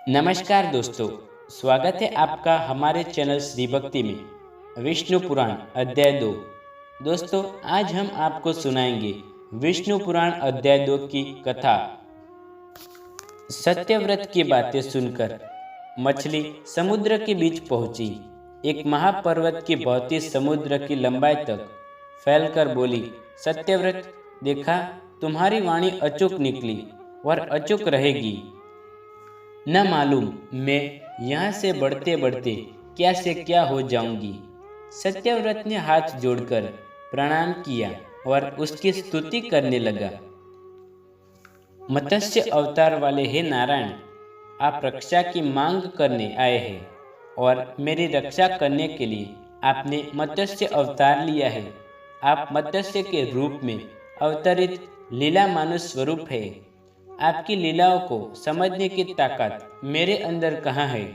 नमस्कार दोस्तों, स्वागत है आपका हमारे चैनल श्री भक्ति में। विष्णु पुराण अध्याय 2। दोस्तों, आज हम आपको सुनाएंगे विष्णु पुराण अध्याय 2 की कथा। सत्यव्रत की बातें सुनकर मछली समुद्र के बीच पहुंची। एक महापर्वत की भांति समुद्र की लंबाई तक फैलकर बोली, सत्यव्रत, देखा, तुम्हारी वाणी अचूक निकली और अचूक रहेगी। न मालूम मैं यहाँ से बढ़ते बढ़ते क्या से क्या हो जाऊंगी। सत्यव्रत ने हाथ जोड़कर प्रणाम किया और उसकी स्तुति करने लगा। मत्स्य अवतार वाले हे नारायण, आप रक्षा की मांग करने आए हैं और मेरी रक्षा करने के लिए आपने मत्स्य अवतार लिया है। आप मत्स्य के रूप में अवतरित लीला मानुष स्वरूप है। आपकी लीलाओं को समझने की ताकत मेरे अंदर कहाँ है?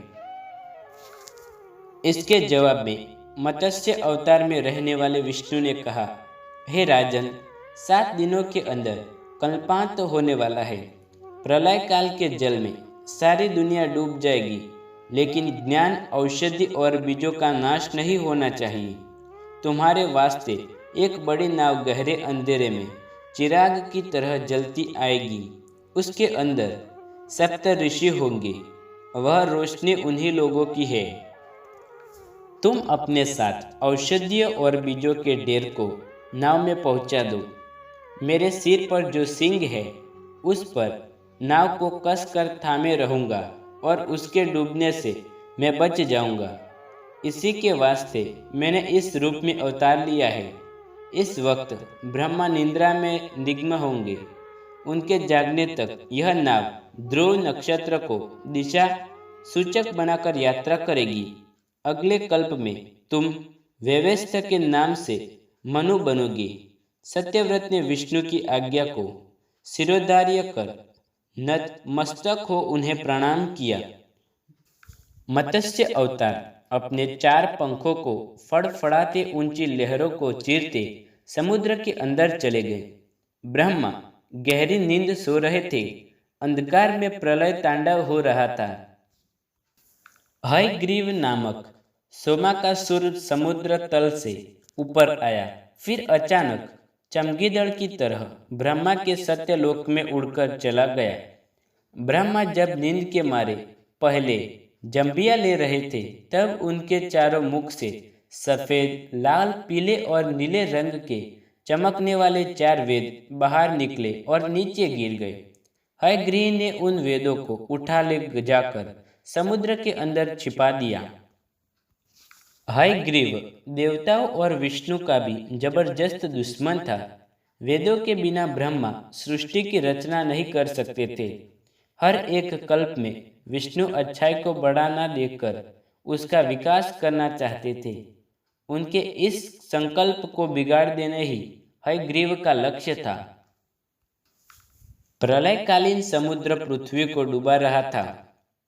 इसके जवाब में मत्स्य अवतार में रहने वाले विष्णु ने कहा, हे राजन, 7 दिनों के अंदर कल्पांत होने वाला है। प्रलय काल के जल में सारी दुनिया डूब जाएगी, लेकिन ज्ञान, औषधि और बीजों का नाश नहीं होना चाहिए। तुम्हारे वास्ते एक बड़ी नाव गहरे अंधेरे में चिराग की तरह जलती आएगी। उसके अंदर 7 ऋषि होंगे। वह रोशनी उन्हीं लोगों की है। तुम अपने साथ औषधियों और बीजों के ढेर को नाव में पहुंचा दो। मेरे सिर पर जो सींग है, उस पर नाव को कस कर थामे रहूंगा और उसके डूबने से मैं बच जाऊंगा। इसी के वास्ते मैंने इस रूप में अवतार लिया है। इस वक्त ब्रह्मा निद्रा में निमग्न होंगे। उनके जागने तक यह नाव ध्रुव नक्षत्र को दिशा सूचक बनाकर यात्रा करेगी। अगले कल्प में तुम व्यवस्थ के नाम से मनु बनोगे। सत्यव्रत ने विष्णु की आज्ञा को शिरोधार्य कर नतमस्तक हो उन्हें प्रणाम किया। मत्स्य अवतार अपने 4 पंखों को फड़फड़ाते ऊंची लहरों को चीरते समुद्र के अंदर चले गए। ब्रह्मा गहरी नींद सो रहे थे। अंधकार में प्रलय तांडव हो रहा था। हयग्रीव नामक सोमाकासुर समुद्र तल से ऊपर आया। फिर अचानक चमगीदड़ की तरह ब्रह्मा के सत्यलोक में उड़कर चला गया। ब्रह्मा जब नींद के मारे पहले जंबिया ले रहे थे, तब उनके चारों मुख से सफेद, लाल, पीले और नीले रंग के चमकने वाले 4 वेद बाहर निकले और नीचे गिर गए। हयग्रीव ने उन वेदों को उठा ले जाकर समुद्र के अंदर छिपा दिया। हयग्रीव देवताओं और विष्णु का भी जबरदस्त दुश्मन था। वेदों के बिना ब्रह्मा सृष्टि की रचना नहीं कर सकते थे। हर एक कल्प में विष्णु अच्छाई को बढ़ाना देखकर उसका विकास करना चाहते थे। उनके इस संकल्प को बिगाड़ देना ही हयग्रीव का लक्ष्य था। प्रलयकालीन समुद्र पृथ्वी को डुबा रहा था।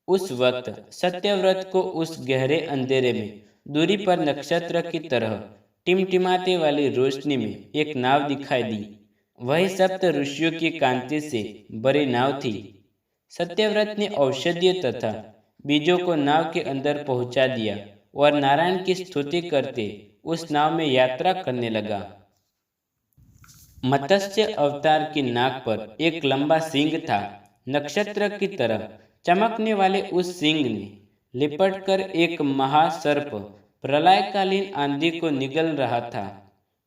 उस वक्त सत्यव्रत को उस गहरे अंधेरे में दूरी पर नक्षत्र की तरह टिमटिमाते वाली रोशनी में एक नाव दिखाई दी। वही 7 ऋषियों की कांति से भरी नाव थी। सत्यव्रत ने औषधियों तथा बीजों को नाव के अंदर पहुंचा दिया और नारायण की स्तुति करते उस नाव में यात्रा करने लगा। मत्स्य अवतार की नाक पर एक लंबा सींग था। नक्षत्र की तरह चमकने वाले उस सींग ने लिपटकर एक महासर्प प्रलयकालीन आंधी को निगल रहा था।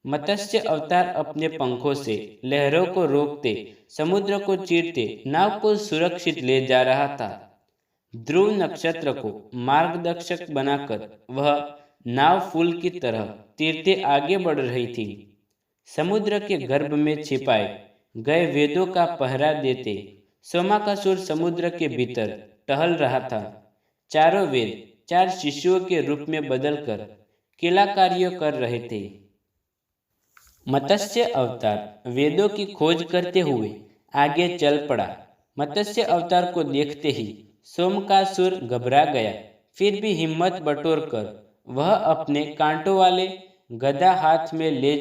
मत्स्य अवतार अपने पंखों से लहरों को रोकते, समुद्र को चीरते नाव को सुरक्षित ले जा रहा था। ध्रुव नक्षत्र को मार्गदर्शक बनाकर वह नाव फूल की तरह तीरते आगे बढ़ रही थी। समुद्र के गर्भ में छिपाए गए वेदों का पहरा देते सोमाकासुर समुद्र के भीतर टहल रहा था। चारों वेद 4 शिशुओं के रूप में बदलकर किला कार्य कर रहे थे। मत्स्य अवतार वेदों की खोज करते हुए आगे चल पड़ा। मत्स्य अवतार को देखते ही सोमकासुर घबरा गया। फिर भी हिम्मत बटोरकर वह अपने कांटों वाले गदा हाथ में ले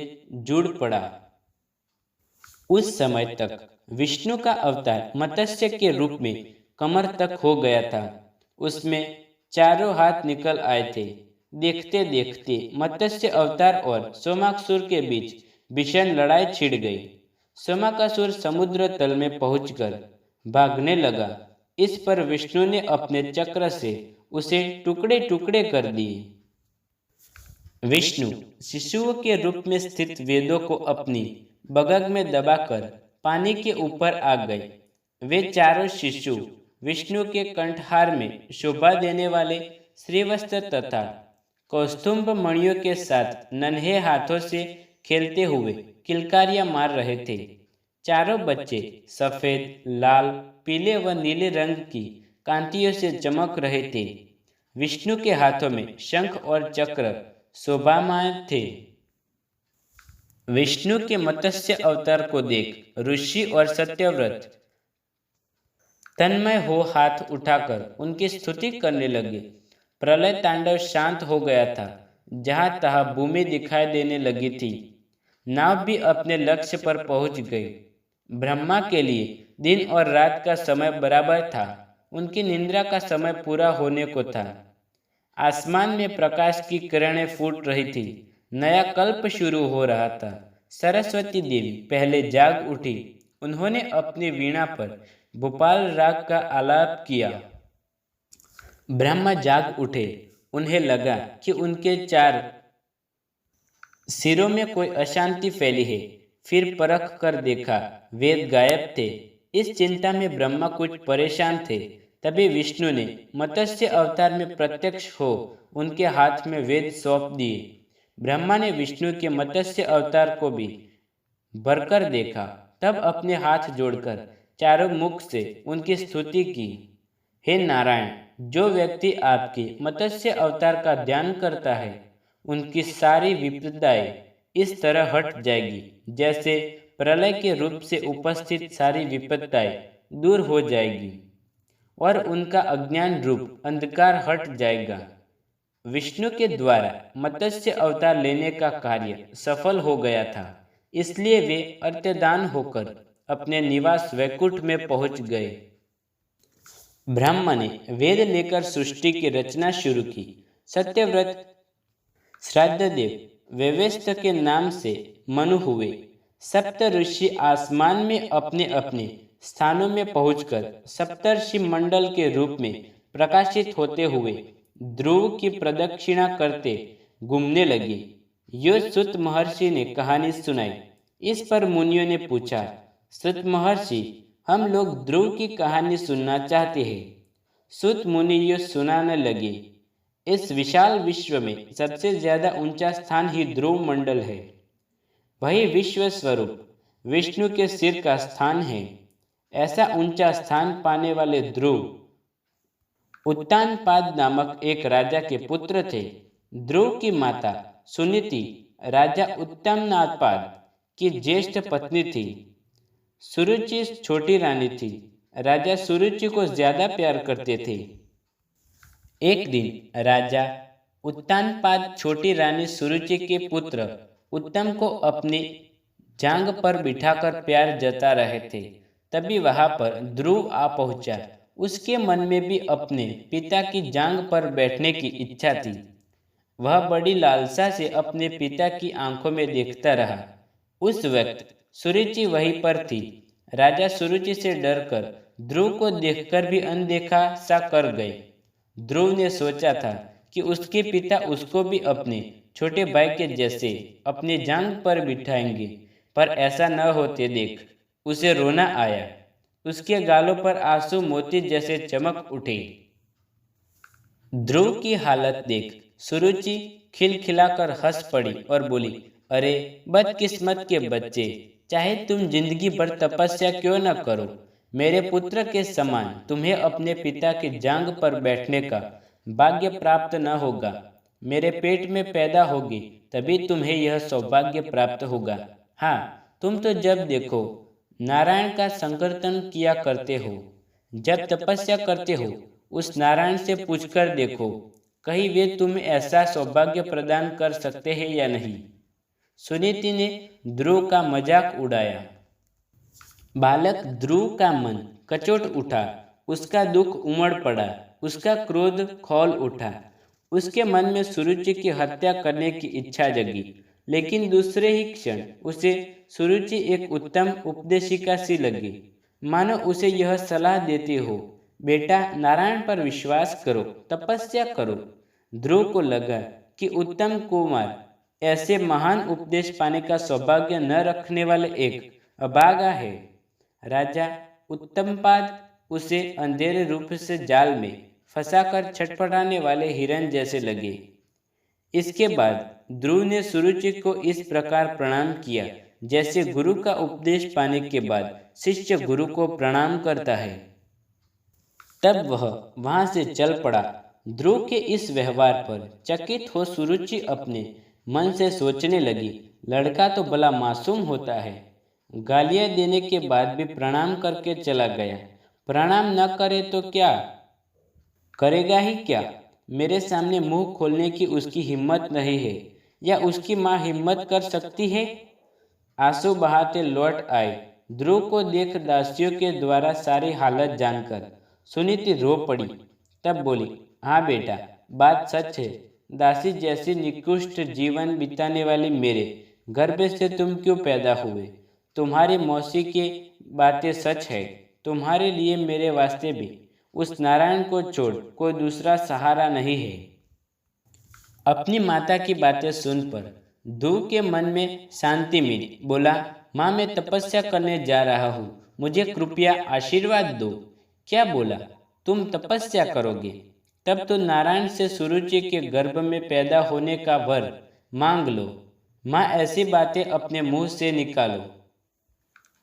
जुड़ पड़ा। उस समय तक विष्णु का अवतार मत्स्य के रूप में कमर तक हो गया था। उसमें चारों हाथ निकल आए थे। देखते देखते मत्स्य अवतार और सोमासुर के बीच भीषण लड़ाई छिड़ गई। सोमाकासुर समुद्र तल में पहुंचकर भागने लगा। इस पर विष्णु ने अपने चक्र से उसे टुकड़े टुकड़े कर दिए। विष्णु शिशुओं के रूप में स्थित वेदों को अपनी बगल में दबाकर पानी के ऊपर आ गए। वे चारों शिशु विष्णु के कंठहार में शोभा देने वाले श्रीवस्त्र तथा कौस्तुभ मणियों के साथ नन्हे हाथों से खेलते हुए किलकारियां मार रहे थे। चारों बच्चे सफेद, लाल, पीले व नीले रंग की कांतियों से चमक रहे थे। विष्णु के हाथों में शंख और चक्र शोभायमान थे। विष्णु के मत्स्य अवतार को देख ऋषि और सत्यव्रत तन्मय हो हाथ उठाकर उनकी स्तुति करने लगे। प्रलय तांडव शांत हो गया था। जहां तहां भूमि दिखाई देने लगी थी। नाव भी अपने लक्ष्य पर पहुंच गई। ब्रह्मा के लिए दिन और रात का समय बराबर था। उनकी निद्रा का समय पूरा होने को था। आसमान में प्रकाश की किरणें फूट रही थी। नया कल्प शुरू हो रहा था। सरस्वती देवी पहले जाग उठी। उन्होंने अपनी वीणा पर भोपाल राग का आलाप किया। ब्रह्मा जाग उठे। उन्हें लगा कि उनके चार सिरों में कोई अशांति फैली है। फिर परख कर देखा, वेद गायब थे। इस चिंता में ब्रह्मा कुछ परेशान थे। तभी विष्णु ने मत्स्य अवतार में प्रत्यक्ष हो उनके हाथ में वेद सौंप दिए। ब्रह्मा ने विष्णु के मत्स्य अवतार को भी भरकर देखा, तब अपने हाथ जोड़कर चारों मुख से उनकी स्तुति की। हे नारायण, जो व्यक्ति आपके मत्स्य अवतार का ध्यान करता है, उनकी सारी विपदाएं इस तरह हट जाएगी जैसे प्रलय के रूप से उपस्थित सारी विपदाएं दूर हो जाएगी और उनका अज्ञान रूप अंधकार हट जाएगा। विष्णु के द्वारा मत्स्य अवतार लेने का कार्य सफल हो गया था। इसलिए वे अर्त्यदान होकर अपने निवास वैकुंठ में पहुंच गए। ब्रह्मा ने वेद लेकर सृष्टि की रचना शुरू की। सत्यव्रत श्राद्धदेव व्यवस्थ के नाम से मनु हुए। सप्त ऋषि आसमान में अपने अपने स्थानों में पहुंचकर सप्तर्षि मंडल के रूप में प्रकाशित होते हुए ध्रुव की प्रदक्षिणा करते घूमने लगे। यो सुत महर्षि ने कहानी सुनाई। इस पर मुनियों ने पूछा, सुत महर्षि, हम लोग ध्रुव की कहानी सुनना चाहते हैं। सुत मुनि यो सुनाने लगे। इस विशाल विश्व में सबसे ज्यादा ऊंचा स्थान ही ध्रुव मंडल है। वही विश्व स्वरूप विष्णु के सिर का स्थान है। ऐसा ऊंचा स्थान पाने वाले ध्रुव उत्तानपाद नामक एक राजा के पुत्र थे। ध्रुव की माता सुनीति राजा उत्तानपाद की ज्येष्ठ पत्नी थी। सुरुचि छोटी रानी थी। राजा सुरुचि को ज्यादा प्यार करते थे। एक दिन राजा उत्तानपाद छोटी रानी सुरुचि के पुत्र उत्तम को अपनी जांग पर बिठाकर प्यार जता रहे थे। तभी वहां पर ध्रुव आ पहुंचा। उसके मन में भी अपने पिता की जांग पर बैठने की इच्छा थी। वह बड़ी लालसा से अपने पिता की आंखों में देखता रहा। उस वक्त सुरुचि वहीं पर थी। राजा सुरुचि से डरकर ध्रुव को देखकर भी अनदेखा सा कर गए। ध्रुव ने सोचा था कि उसके पिता उसको भी अपने छोटे भाई के जैसे अपनी जांग पर बिठाएंगे, पर ऐसा न होते देख उसे रोना आया। उसके गालों पर आंसू मोती जैसे चमक उठे। ध्रुव की हालत देख सुरुचि खिलखिलाकर हंस पड़ी और बोली, अरे बदकिस्मत के बच्चे, चाहे तुम जिंदगी भर तपस्या क्यों न करो, मेरे पुत्र के समान तुम्हें अपने पिता की जांग पर बैठने का भाग्य प्राप्त न होगा। मेरे पेट में पैदा होगी तभी तुम्हें यह सौभाग्य प्राप्त होगा। हाँ, तुम तो जब देखो नारायण का संकीर्तन किया करते हो। जब तपस्या करते हो उस नारायण से पूछकर देखो, कहीं वे तुम्हें ऐसा सौभाग्य प्रदान कर सकते हैं या नहीं। सुनीति ने ध्रुव का मजाक उड़ाया। बालक ध्रुव का मन कचोट उठा। उसका दुख उमड़ पड़ा। उसका क्रोध खौल उठा। उसके मन में सुरुचि की हत्या करने की इच्छा जगी, लेकिन दूसरे ही क्षण उसे सुरुचि एक उत्तम उपदेशिका सी लगी, मानो उसे यह सलाह देती हो, बेटा नारायण पर विश्वास करो, तपस्या करो। ध्रुव को लगा कि उत्तम कुमार ऐसे महान उपदेश पाने का सौभाग्य न रखने वाले एक अभागा है। राजा उत्तमपाद उसे अंधेरे रूप से जाल में फंसाकर छटपटाने वाले हिरन जैसे लगे। इसके बाद ध्रुव ने सुरुचि को इस प्रकार प्रणाम किया जैसे गुरु का उपदेश पाने के बाद शिष्य गुरु को प्रणाम करता है। तब वह वहां से चल पड़ा। ध्रुव के इस व्यवहार पर चकित हो सुरुचि अपने मन से सोचने लगी, लड़का तो भला मासूम होता है, गालियां देने के बाद भी प्रणाम करके चला गया। प्रणाम न करे तो क्या करेगा ही क्या? मेरे सामने मुंह खोलने की उसकी हिम्मत नहीं है, या उसकी माँ हिम्मत कर सकती है? आंसू बहाते लौट आए। ध्रुव को देख दासियों के द्वारा सारी हालत जानकर सुनीति रो पड़ी। तब बोली, हाँ बेटा, बात सच है। दासी जैसी निकृष्ट जीवन बिताने वाली मेरे गर्भ से तुम क्यों पैदा हुए? तुम्हारी मौसी की बातें सच है। तुम्हारे लिए मेरे वास्ते भी उस नारायण को छोड़ कोई दूसरा सहारा नहीं है। अपनी माता की बातें सुनकर ध्रुव के मन में शांति मिली। बोला, माँ मैं तपस्या करने जा रहा हूँ, मुझे कृपया आशीर्वाद दो। क्या बोला? तुम तपस्या करोगे? तब तो नारायण से सुरुचि के गर्भ में पैदा होने का वर मांग लो। माँ ऐसी बातें अपने मुंह से निकालो,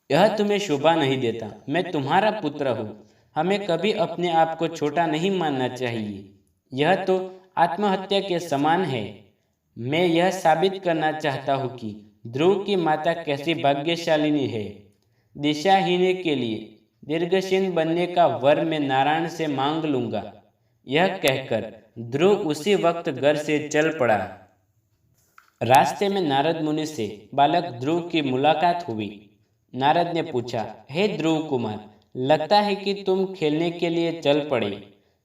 यह तुम्हें शोभा नहीं देता। मैं तुम्हारा पुत्र हूँ, हमें कभी अपने आप को छोटा नहीं मानना चाहिए। यह तो आत्महत्या के समान है। मैं यह साबित करना चाहता हूँ कि ध्रुव की माता कैसी भाग्यशालिनी है। दिशाहीन के लिए दीर्घशीन बनने का वर मैं नारायण से मांग लूंगा। यह कहकर ध्रुव उसी वक्त घर से चल पड़ा। रास्ते में नारद मुनि से बालक ध्रुव की मुलाकात हुई। नारद ने पूछा, हे ध्रुव कुमार, लगता है कि तुम खेलने के लिए चल पड़े।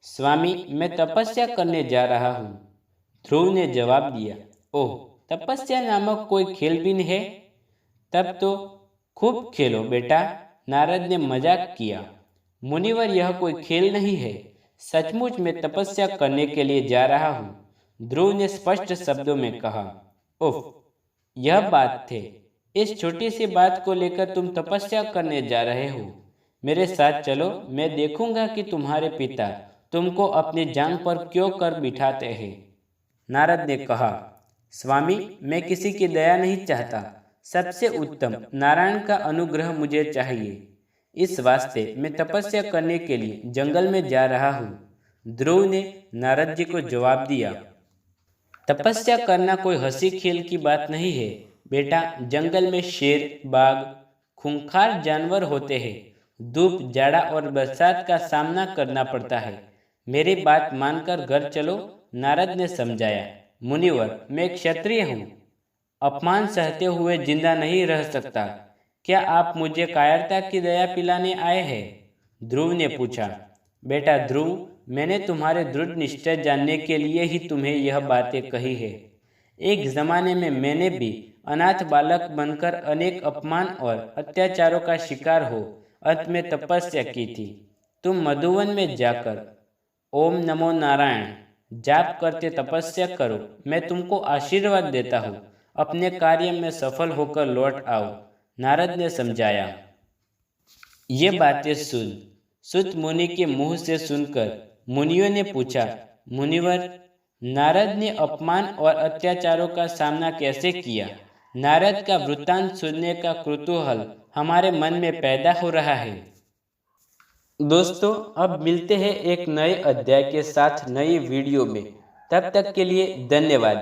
स्वामी, मैं तपस्या करने जा रहा हूँ। ध्रुव ने जवाब दिया, ओह, तपस्या नामक कोई खेल भी है? तब तो खूब खेलो बेटा। नारद ने मजाक किया। मुनिवर, यह कोई खेल नहीं है, सचमुच मैं तपस्या करने के लिए जा रहा हूँ। ध्रुव ने स्पष्ट शब्दों में कहा। उफ, यह बात थे। इस छोटी सी बात को लेकर तुम तपस्या करने जा रहे हो? मेरे साथ चलो, मैं देखूंगा कि तुम्हारे पिता तुमको अपनी जान पर क्यों कर बिठाते हैं। नारद ने कहा, स्वामी, मैं किसी की दया नहीं चाहता। सबसे उत्तम नारायण का अनुग्रह मुझे चाहिए। इस वास्ते मैं तपस्या करने के लिए जंगल में जा रहा हूँ। ध्रुव ने नारद जी को जवाब दिया, तपस्या करना कोई हंसी खेल की बात नहीं है बेटा। जंगल में शेर, बाघ, खूंखार जानवर होते हैं। धूप, जाड़ा और बरसात का सामना करना पड़ता है। मेरी बात मानकर घर चलो। नारद ने समझाया, मुनिवर, मैं क्षत्रिय हूँ, अपमान सहते हुए जिंदा नहीं रह सकता। क्या आप मुझे कायरता की दया पिलाने आए हैं? ध्रुव ने पूछा। बेटा ध्रुव, मैंने तुम्हारे दृढ़ निश्चय जानने के लिए ही तुम्हें यह बातें कही है। एक जमाने में मैंने भी अनाथ बालक बनकर अनेक अपमान और अत्याचारों का शिकार हो अंत में तपस्या की थी। तुम मधुवन में जाकर ओम नमो नारायण जाप करते तपस्या करो। मैं तुमको आशीर्वाद देता हूँ, अपने कार्य में सफल होकर लौट आओ। नारद ने समझाया। ये बातें सुन सुत मुनि के मुंह से सुनकर मुनियों ने पूछा, मुनिवर, नारद ने अपमान और अत्याचारों का सामना कैसे किया? नारद का वृत्तांत सुनने का कुतूहल हमारे मन में पैदा हो रहा है। दोस्तों, अब मिलते हैं एक नए अध्याय के साथ नई वीडियो में। तब तक के लिए धन्यवाद।